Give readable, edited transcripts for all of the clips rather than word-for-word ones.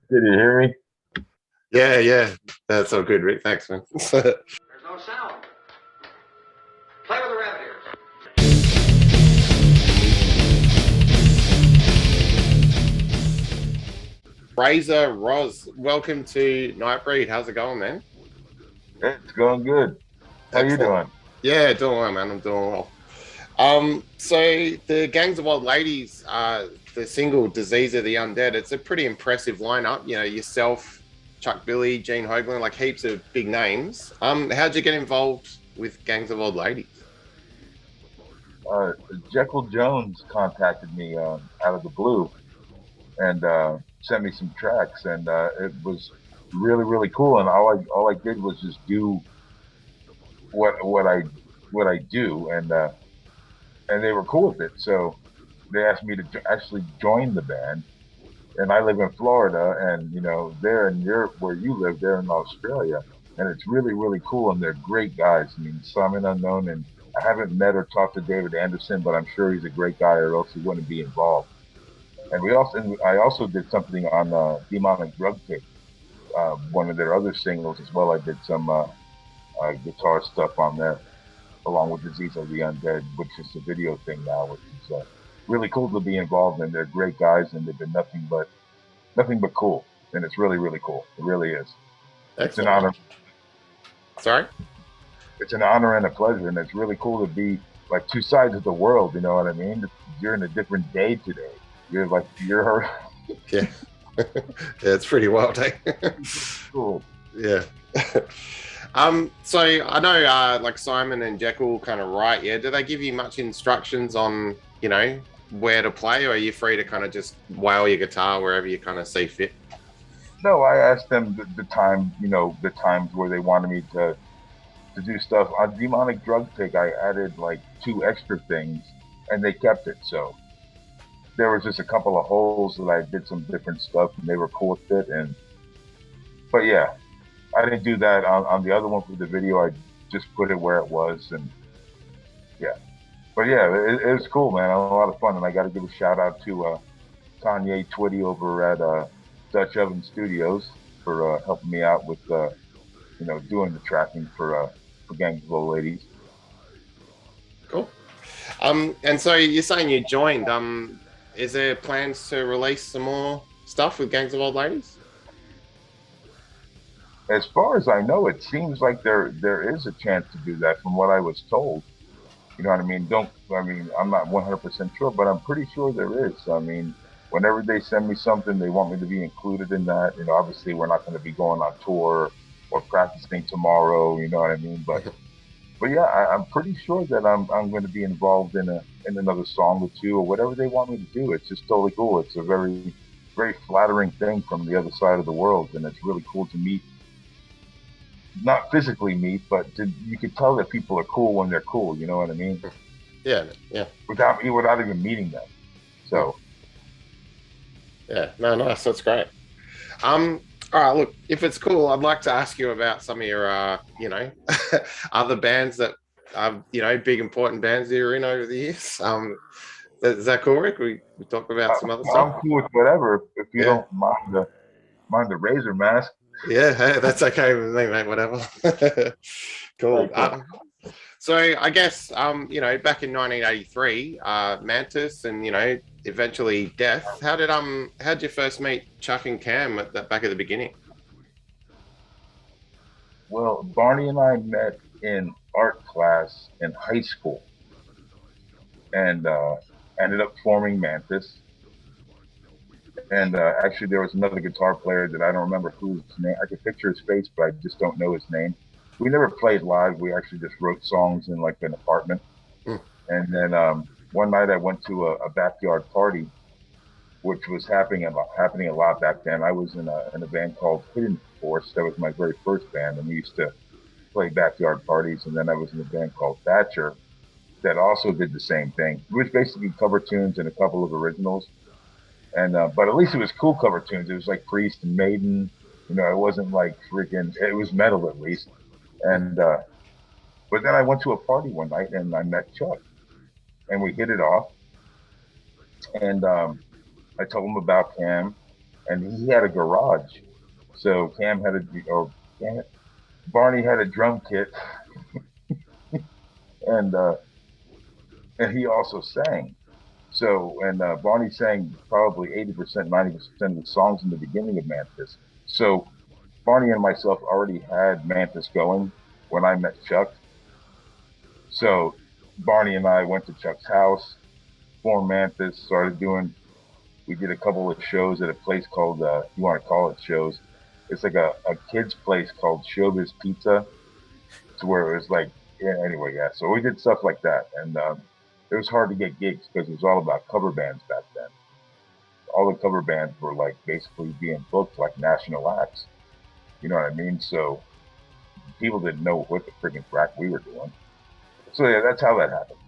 Did you hear me? Yeah, yeah, that's all good, Rick. Thanks, man. There's no sound. Play with the rabbit ears. Razor Rozz, welcome to Nightbreed. How's it going, man? It's going good. How you Excellent. doing? Yeah, doing well, man. I'm doing well. So the Gangs of Old Ladies, the single "Disease of the Undead." It's a pretty impressive lineup. You know, yourself, Chuck Billy, Gene Hoglan, like heaps of big names. How'd you get involved with Gangs of Old Ladies? Uh, Jekyll Jones contacted me out of the blue and sent me some tracks, and it was really cool. And all I did was just do what what I what I do, and they were cool with it. So they asked me to actually join the band. And I live in Florida, and they're in Europe where you live. They're in Australia, and it's really cool. And they're great guys. I mean, Simon Unknown, and I haven't met or talked to David Anderson, but I'm sure he's a great guy, or else he wouldn't be involved. And I also did something on Demonic Drug Tape, one of their other singles as well. I did some guitar stuff on there, along with Disease of the Undead, which is a video thing now, which is really cool to be involved in. They're great guys, and they've been nothing but cool, and it's really cool. It really is. It's an Excellent, man. honor. Sorry. It's an honor and a pleasure, and it's really cool to be like two sides of the world. You know what I mean? You're in a different day today. You're Yeah, yeah, it's pretty wild, eh? cool. Yeah. So I know like Simon and Jekyll kind of write, yeah. Do they give you much instructions on, where to play, or are you free to kind of just wail your guitar wherever you kind of see fit? No, I asked them the time, the times where they wanted me to do stuff. On Demonic Drug Take, I added like two extra things, and they kept it. So there was just a couple of holes that I did some different stuff, and they were cool with it. But yeah, I didn't do that on the other one for the video. I just put it where it was, and yeah. But yeah, it was cool, man. A lot of fun, and I got to give a shout out to Kanye Twitty over at Dutch Oven Studios for helping me out with doing the tracking for Gangs of Old Ladies. Cool. And so you're saying you joined. Is there plans to release some more stuff with Gangs of Old Ladies? As far as I know, it seems like there is a chance to do that, from what I was told. You know what I mean? Don't I mean I'm not 100% sure, but I'm pretty sure there is. I mean, whenever they send me something, they want me to be included in that. Obviously we're not going to be going on tour or practicing tomorrow. You know what I mean? But yeah, I'm pretty sure that I'm going to be involved in another song or two or whatever they want me to do. It's just totally cool. It's a very flattering thing from the other side of the world, and it's really cool to meet, not physically meet, but you could tell that people are cool when they're cool. You know what I mean? Yeah, yeah, Without even meeting them. So yeah. No, nice. That's great. All right. Look, if it's cool, I'd like to ask you about some of your, other bands that, big important bands that you're in over the years. Is that cool, Rick? We talk about some other I'm stuff. cool with whatever if you Yeah, don't mind the razor mask. yeah. Hey, that's okay with me, mate. Whatever. Cool. Like, So I guess back in 1983, Mantis and eventually Death. How'd you first meet Chuck and Cam at that back at the beginning? well, Barney and I met in art class in high school, and ended up forming Mantis. And actually, there was another guitar player that I don't remember whose name. I could picture his face, but I just don't know his name. We never played live. We actually just wrote songs in like an apartment. Hmm. And then one night I went to a backyard party, which was happening a lot back then. I was in a band called Hidden Force. That was my very first band, and we used to play backyard parties. And then I was in a band called Thatcher that also did the same thing. It was basically cover tunes and a couple of originals. And but at least it was cool cover tunes. It was like Priest and Maiden. It wasn't like freaking. It was metal at least. And but then I went to a party one night and I met Chuck, and we hit it off. And I told him about Cam, and he had a garage. So Cam had a, or damn it, Barney had a drum kit, and uh, and he also sang. So and Barney sang probably 80%, 90% of the songs in the beginning of Mantis. So Barney and myself already had Mantis going when I met Chuck. So Barney and I went to Chuck's house, formed Mantis, started doing. We did a couple of shows at a place called, you want to call it shows. It's like a kid's place called Showbiz Pizza, to where it was like, yeah, anyway, yeah. So we did stuff like that. And it was hard to get gigs because it was all about cover bands back then. All the cover bands were like basically being booked like national acts. You know what I mean? So people didn't know what the freaking crack we were doing. So yeah, that's how that happened.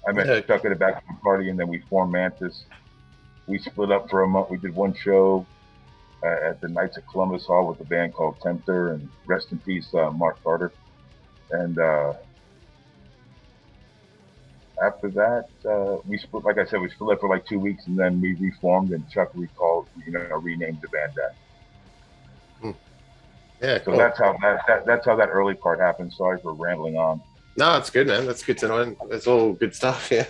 I met Yeah. Chuck at a bachelor party, and then we formed Mantis. We split up for a month. We did one show at the Knights of Columbus Hall with a band called Tempter, and rest in peace, Mark Carter. And after that, we split. Like I said, we split up for like 2 weeks, and then we reformed. And Chuck recalled, renamed the band that. Yeah, So cool. that's how that early part happened. Sorry for rambling on. No, it's good, man. That's good to know. It's all good stuff. Yeah.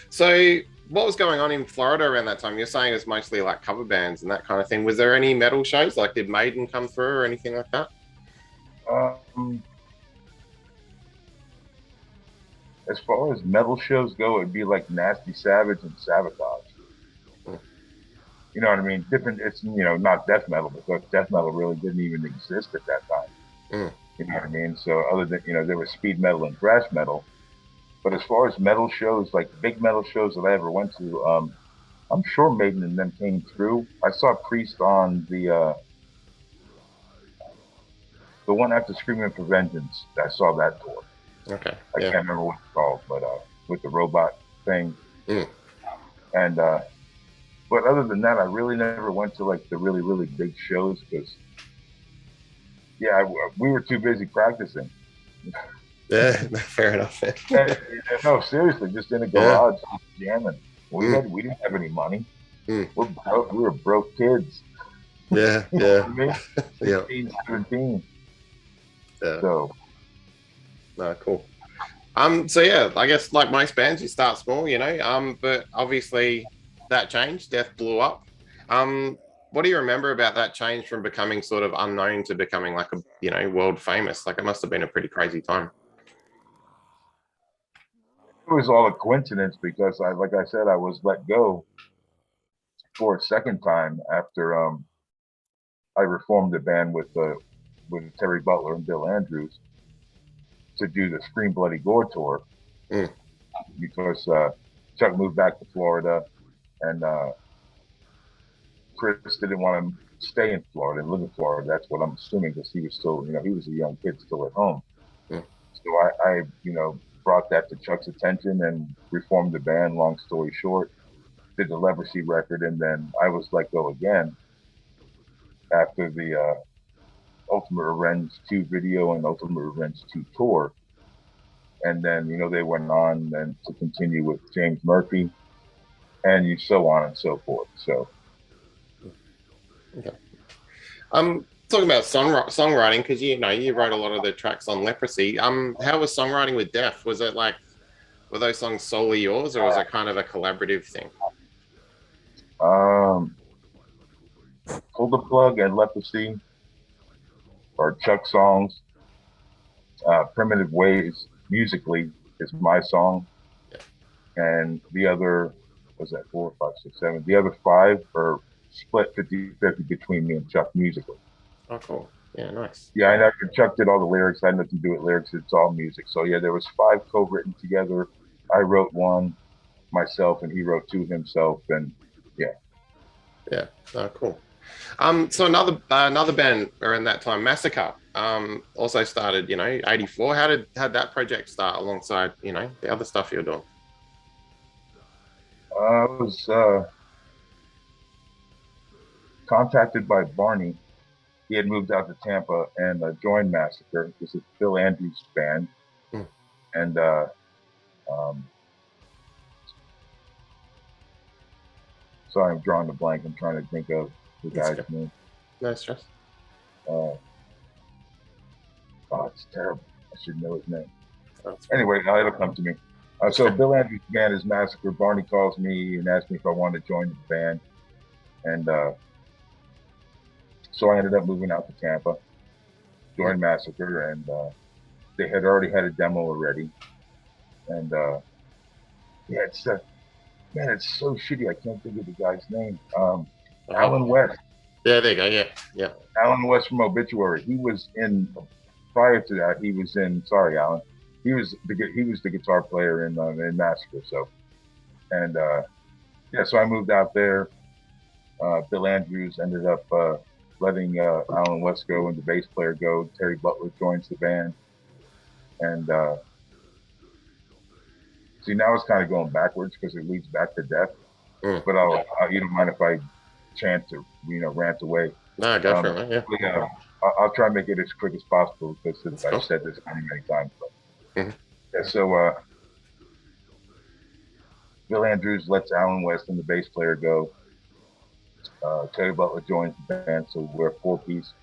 So what was going on in Florida around that time? You're saying it was mostly like cover bands and that kind of thing. Was there any metal shows? Like did Maiden come through or anything like that? As far as metal shows go, it'd be like Nasty Savage and Sabotage. Mm. You know what I mean? Different. It's not death metal because death metal really didn't even exist at that time. Mm. You know what I mean? So other than there was speed metal and thrash metal, but as far as metal shows, like big metal shows that I ever went to, I'm sure Maiden and them came through. I saw Priest on the one after Screaming for Vengeance. I saw that tour. Okay. I Yeah. can't remember what it's called, but with the robot thing. Mm. And but other than that, I really never went to like the really really big shows because we were too busy practicing. Yeah, fair enough. No, seriously, just in a garage jamming. We didn't have any money. Mm. We were broke kids. Yeah, You know yeah. what I mean? 16, 17. Yeah. So No, cool. So yeah, I guess like most bands, you start small, but obviously that changed. Death blew up. What do you remember about that change from becoming sort of unknown to becoming like world famous? Like it must have been a pretty crazy time. it was all a coincidence because like I said, I was let go for a second time after I reformed the band with Terry Butler and Bill Andrews to do the Scream Bloody Gore tour because Chuck moved back to Florida and Chris didn't want to stay in Florida and live in Florida. That's what I'm assuming because he was still, he was a young kid still at home. Mm. So I brought that to Chuck's attention and reformed the band. Long story short, did the Leprosy record, and then I was let go again after the Ultimate Revenge 2 video and Ultimate Revenge 2 tour. And then, they went on then to continue with James Murphy and so on and so forth. So. Okay. Talking about songwriting, because you wrote a lot of the tracks on Leprosy. How was songwriting with Death? Was it like, were those songs solely yours, or was it kind of a collaborative thing? Pull the Plug and Leprosy are Chuck songs. Primitive Ways musically is my song, and the other was that 4, 5, 6, 7. The other 5 are split 50-50 between me and Chuck musically. Oh, cool. Yeah, nice. Yeah, I know Chuck did all the lyrics. I had nothing to do with lyrics. It's all music. So yeah, there was 5 co-written together. I wrote 1 myself, and he wrote 2 himself, and yeah. Yeah. Oh, cool. So another band around that time, Massacre, also started, 84. How'd that project start alongside, the other stuff you're doing? I was contacted by Barney. He had moved out to Tampa and joined Massacre. This is Bill Andrews' band. And Sorry, I'm drawing a blank. I'm trying to think of the guy's name. No stress. Oh, it's terrible. I should know his name. That's Anyway, it'll come to me. So Bill Andrews' band is Massacre. Barney calls me and asks me if I wanted to join the band. And so I ended up moving out to Tampa, joined Massacre, and they had already had a demo already. And yeah, it's man, it's so shitty. I can't think of the guy's name. Alan West. Yeah, there you go. Yeah. Alan West from Obituary. He was in. Prior to that, he was in. Sorry, Alan. He was the guitar player in Massacre. So, and yeah, so I moved out there. Bill Andrews ended up letting Alan West go and the bass player go. Terry Butler joins the band, and see, now it's kind of going backwards because it leads back to death. But you don't mind if I chant to rant away? No, definitely. Yeah. I'll try and make it as quick as possible because I've said this many times. But, yeah, so Bill Andrews lets Alan West and the bass player go. Terry Butler joins the band, so we're a 4-piece.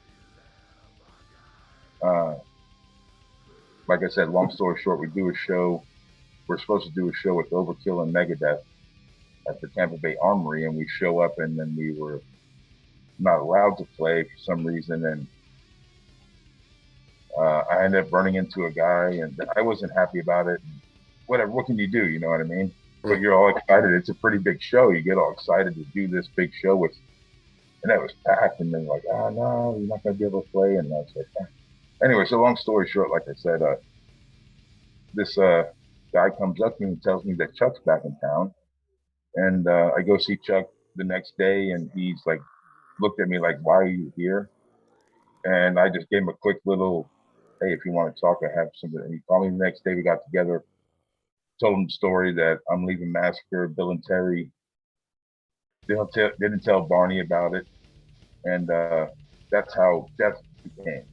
Like I said, long story short, we do a show. We're supposed to do a show with Overkill and Megadeth at the Tampa Bay Armory, and we show up, and then we were not allowed to play for some reason, and I ended up running into a guy, and I wasn't happy about it. Whatever, what can you do? You know what I mean? But you're all excited. It's a pretty big show. You get all excited to do this big show with, and that was packed, and then like, no, you're not going to be able to play, and I was like, Anyway, so long story short, like I said, this guy comes up to me and tells me that Chuck's back in town, and I go see Chuck the next day, and he's like, looked at me like, why are you here? And I just gave him a quick little, hey, if you want to talk, I have something. And he called me the next day. We got together, told him the story that I'm leaving Massacre. Bill and Terry didn't tell Barney about it, and that's how Death became.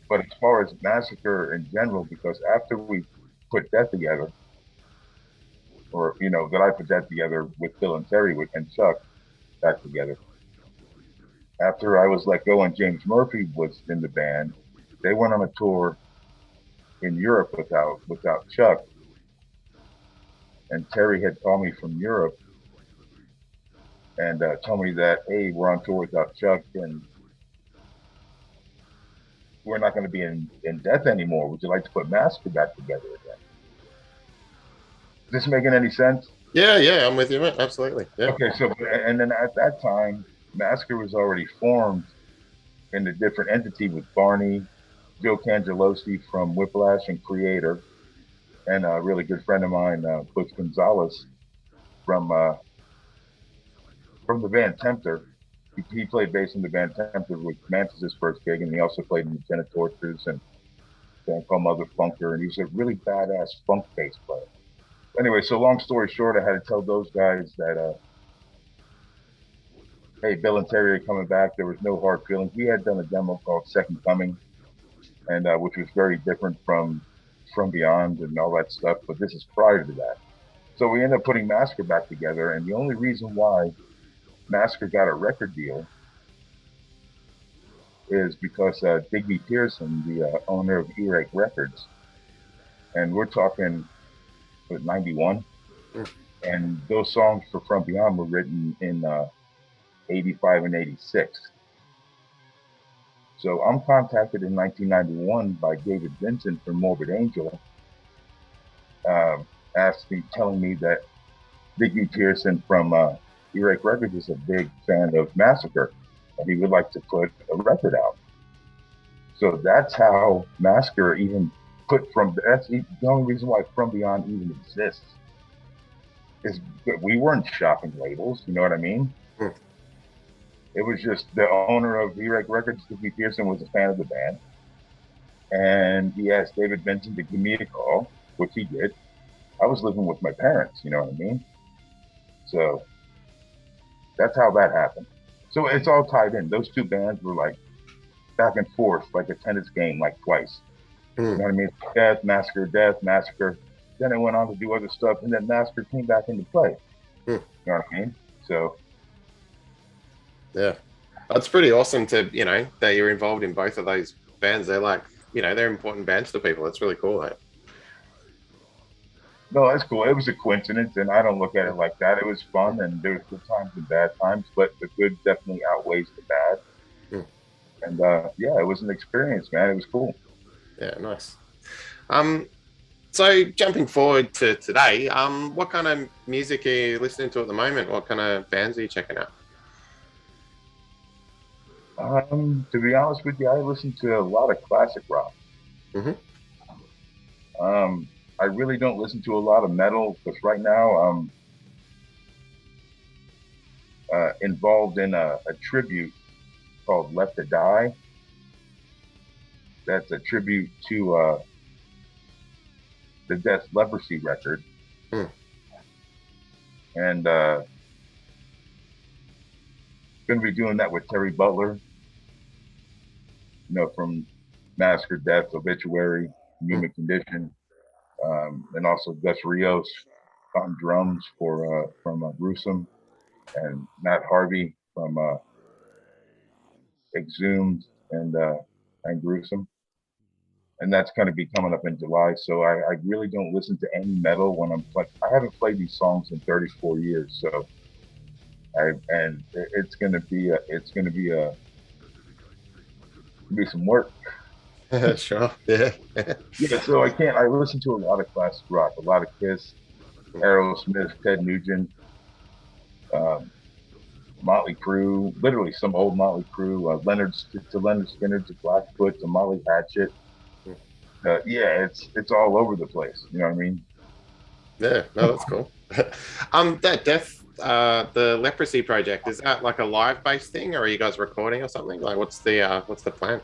But as far as Massacre in general, because after we put Death together, or that I put that together with Bill and Terry and Chuck back together. After I was let go and James Murphy was in the band, they went on a tour in Europe without Chuck. And Terry had called me from Europe and told me that, hey, we're on tour without Chuck and we're not going to be in Death anymore. Would you like to put Massacre back together again? Is this making any sense? Yeah, I'm with you, man. Absolutely. Yeah. Okay, so and then at that time, Massacre was already formed in a different entity with Barney, Joe Cangelosi from Whiplash and Creator, and a really good friend of mine, Butch Gonzalez, from the band Tempter. He played bass in the band Tempter with Mantis' first gig, and he also played in the Jenna Tortures and a band called Mother Funker, and he was a really badass funk bass player. Anyway, so long story short, I had to tell those guys that, hey, Bill and Terry are coming back. There was no hard feelings. We had done a demo called Second Coming, and which was very different from Beyond and all that stuff, but this is prior to that. So we ended up putting Massacre back together, and the only reason why Massacre got a record deal is because Digby Pearson, the owner of Earache Records, and we're talking 91, and those songs for From Beyond were written in 85 and 86. So I'm contacted in 1991 by David Vincent from Morbid Angel, telling me that Digby Pearson from Earache Records is a big fan of Massacre, and he would like to put a record out. So that's how Massacre even that's the only reason why From Beyond even exists. Is that we weren't shopping labels, you know what I mean? It was just the owner of Earache Records, Digby Pearson, was a fan of the band, and he asked David Vincent to give me a call, which he did. I was living with my parents, you know what I mean? So that's how that happened. So it's all tied in. Those two bands were like back and forth, like a tennis game, like twice. You know what I mean? Death, Massacre. Then it went on to do other stuff, and then Massacre came back into play. You know what I mean? So Yeah, that's pretty awesome to that you're involved in both of those bands. They're like they're important bands to people. That's really cool. Like. no, that's cool. It was a coincidence, and I don't look at it like that. It was fun, and there was good times and bad times, but the good definitely outweighs the bad. Mm. And yeah, it was an experience, man. It was cool. Yeah, nice. So jumping forward to today, what kind of music are you listening to at the moment? What kind of bands are you checking out? To be honest with you, I listen to a lot of classic rock. Mm-hmm. I really don't listen to a lot of metal because right now I'm involved in a tribute called Left to Die. That's a tribute to the Death Leprosy record. Mm. And going to be doing that with Terry Butler, from Massacre, Death, Obituary, Human Condition, and also Gus Rios on drums from Gruesome, and Matt Harvey from Exhumed and Gruesome. And that's going to be coming up in July. So I really don't listen to any metal when I'm playing. I haven't played these songs in 34 years. So it's going to be some work. Sure. Yeah. Yeah. So I listen to a lot of classic rock, a lot of Kiss, Aerosmith, Ted Nugent, Motley Crue, literally some old Motley Crue, Leonard Skinner, to Blackfoot, to Molly Hatchet. Yeah, it's all over the place. You know what I mean? Yeah, no, that's cool. That Death, the Leprosy project, is that like a live-based thing, or are you guys recording or something? Like, what's the plan?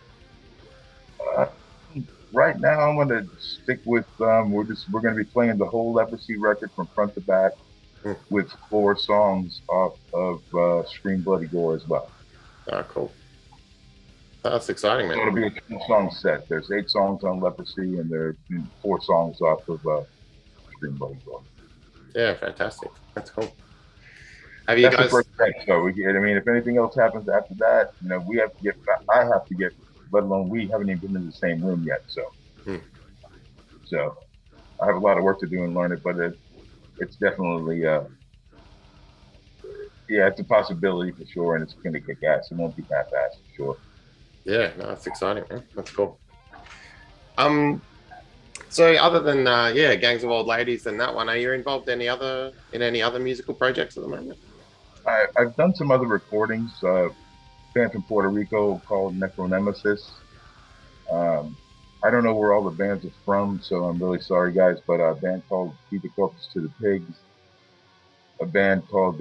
Right now, I'm going to stick with we're going to be playing the whole Leprosy record from front to back with 4 songs off of Scream Bloody Gore as well. Oh, cool. That's exciting, man. So it'll be a 2-song set. There's 8 songs on Leprosy, and there's 4 songs off of Scream Bloody Gore. Yeah, fantastic. That's cool. Have you That's guys? The first thing. So if anything else happens after that, we have to get. I have to get. Let alone we haven't even been in the same room yet. So I have a lot of work to do and learn it, but it's definitely it's a possibility for sure, and it's going to kick ass. It won't be half-assed for sure. Yeah, no, that's exciting, man. That's cool. So other than Gangs of Old Ladies and that one, are you involved in any other musical projects at the moment? I've done some other recordings. Band from Puerto Rico called Necronemesis. I don't know where all the bands are from, so I'm really sorry, guys. But a band called Feed the Corpus to the Pigs. A band called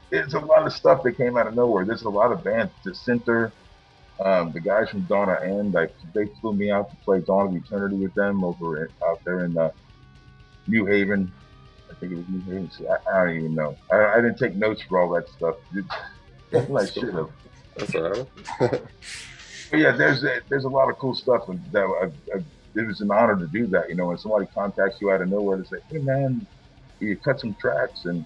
There's a lot of stuff that came out of nowhere. There's a lot of bands. Dissenter, the guys from Dawn of End, they flew me out to play Dawn of Eternity with them out there in New Haven. I think it was New Haven. I don't even know. I didn't take notes for all that stuff. I should have. That's all right. But yeah, there's a lot of cool stuff, and it was an honor to do that. When somebody contacts you out of nowhere to say, "Hey man, you cut some tracks," and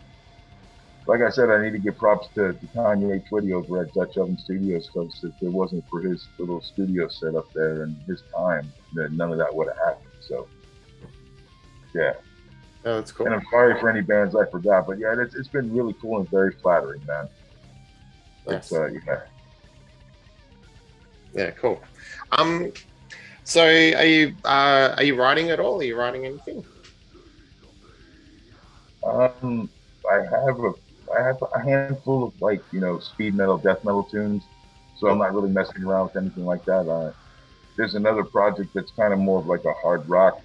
like I said, I need to give props to Kanye Twitty over at Dutch Oven Studios, because if it wasn't for his little studio set up there and his time, then none of that would have happened. So yeah. Oh, that's cool. And I'm sorry for any bands I forgot, but yeah, it's been really cool and very flattering, man. Nice. Yeah, cool. So are you writing at all? Are you writing anything? I have a handful of speed metal, death metal tunes, so I'm not really messing around with anything like that. There's another project that's kind of more of like a hard rock.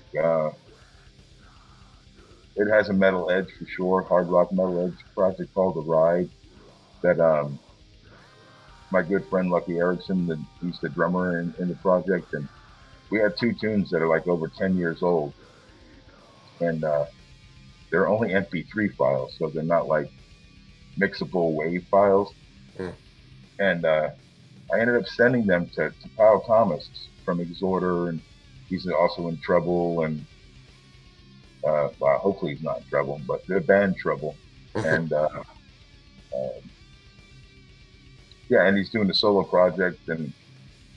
It has a metal edge for sure, hard rock metal edge project called The Ride, that my good friend Lucky Erickson, he's the drummer in the project, and we have 2 tunes that are like over 10 years old, and they're only MP3 files, so they're not like mixable wave files. And I ended up sending them to Kyle Thomas from Exhorder, and he's also in Trouble, and Well, hopefully he's not in trouble, but the band Trouble, and yeah, and he's doing the solo project, and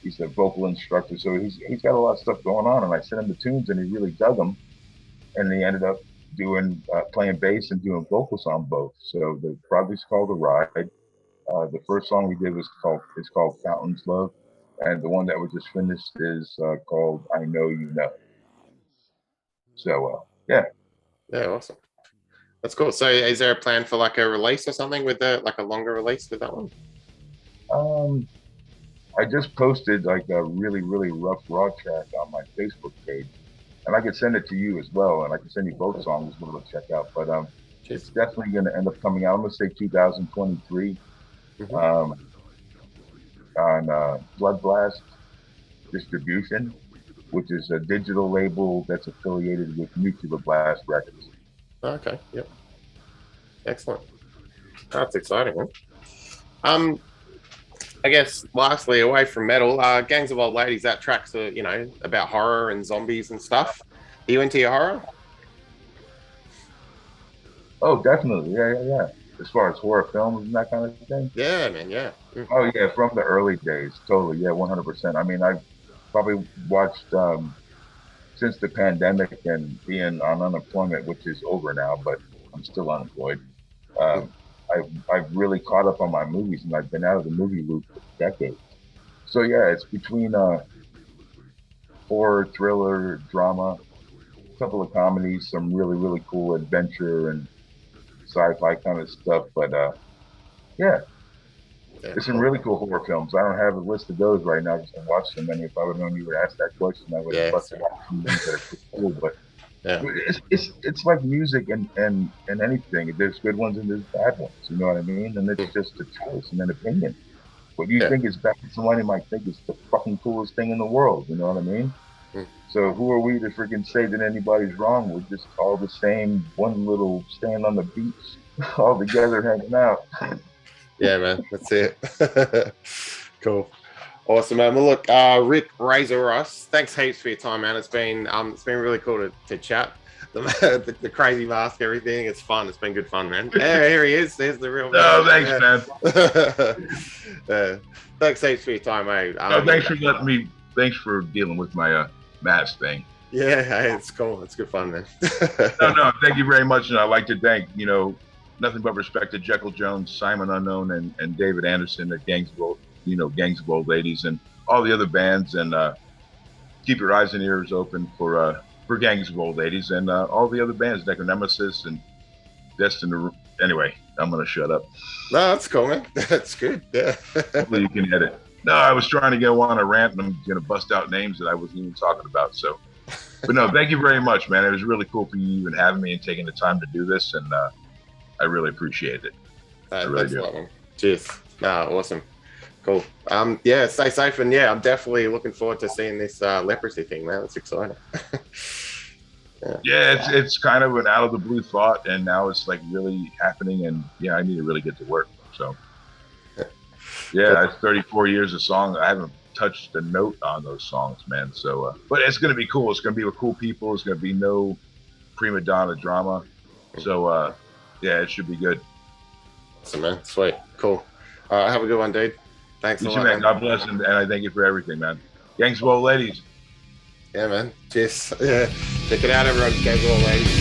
he's a vocal instructor, so he's got a lot of stuff going on. And I sent him the tunes, and he really dug them, and he ended up doing playing bass and doing vocals on both. So the project's called The Ride. The first song we did was called Fountains Love, and the one that we just finished is called I Know You Know. So yeah. Yeah, awesome. That's cool. So is there a plan for like a release or something with like a longer release with that one? I just posted like a really, really rough raw track on my Facebook page, and I could send it to you as well, and I can send you both songs as well to check out. But it's definitely going to end up coming out. I'm going to say 2023 on Blood Blast Distribution, which is a digital label that's affiliated with Nuclear Blast Records. Okay. Yep. Excellent. That's exciting, man. I guess lastly, away from metal, Gangs of Old Ladies, that track's about horror and zombies and stuff. Are you into your horror? Oh, definitely. Yeah. As far as horror films and that kind of thing. Yeah, man. Yeah. Oh yeah, from the early days, totally. Yeah, 100%. I mean, I've probably watched since the pandemic and being on unemployment, which is over now, but I'm still unemployed. I've really caught up on my movies, and I've been out of the movie loop for decades. So yeah, it's between horror, thriller, drama, a couple of comedies, some really, really cool adventure and sci-fi kind of stuff. But yeah, there's some really cool horror films. I don't have a list of those right now because I watched so many. If I would have known you would ask that question, I would have watched some things that are pretty cool. But yeah, it's like music and anything. There's good ones and there's bad ones. You know what I mean? And it's just a choice and an opinion. What you think is bad, somebody might think is the fucking coolest thing in the world. You know what I mean? So who are we to freaking say that anybody's wrong? We're just all the same, one little stand on the beach, all together hanging out. Yeah, man, that's it. Cool, awesome, man. Well, look, Rick Razor Rozz, thanks heaps for your time, man. It's been really cool to chat. The crazy mask, everything. It's fun. It's been good fun, man. Yeah, here he is. There's the real. No, thanks, man. Thanks heaps for your time, mate. Thanks for dealing with my mask thing. Yeah, hey, it's cool. It's good fun, man. No, thank you very much, and I'd like to thank nothing but respect to Jekyll Jones, Simon Unknown, and David Anderson at Gangs of Old Ladies, and all the other bands, and keep your eyes and ears open for Gangs of Old Ladies and all the other bands, Necronemesis and Destiny. Anyway, I'm gonna shut up. No, that's cool, man. That's good. Yeah. Hopefully you can edit. No, I was trying to go on a rant, and I'm gonna bust out names that I wasn't even talking about. So, but no, thank you very much, man. It was really cool for you even having me and taking the time to do this, and I really appreciate it. I really do. Man. Cheers. Awesome. Cool. Yeah, stay safe, and yeah, I'm definitely looking forward to seeing this leprosy thing, man. It's exciting. Yeah, it's kind of an out of the blue thought, and now it's like really happening, and yeah, I need to really get to work. So yeah, that's 34 years of songs. I haven't touched a note on those songs, man. So but it's gonna be cool. It's gonna be with cool people. It's gonna be no prima donna drama. So yeah, it should be good. Awesome, man. Sweet. Cool. Have a good one, dude. Thanks a lot, man. God bless, and I thank you for everything, man. Gangs of Old Ladies. Yeah, man. Cheers. Yeah. Check it out, everyone. Gangs of Old Ladies.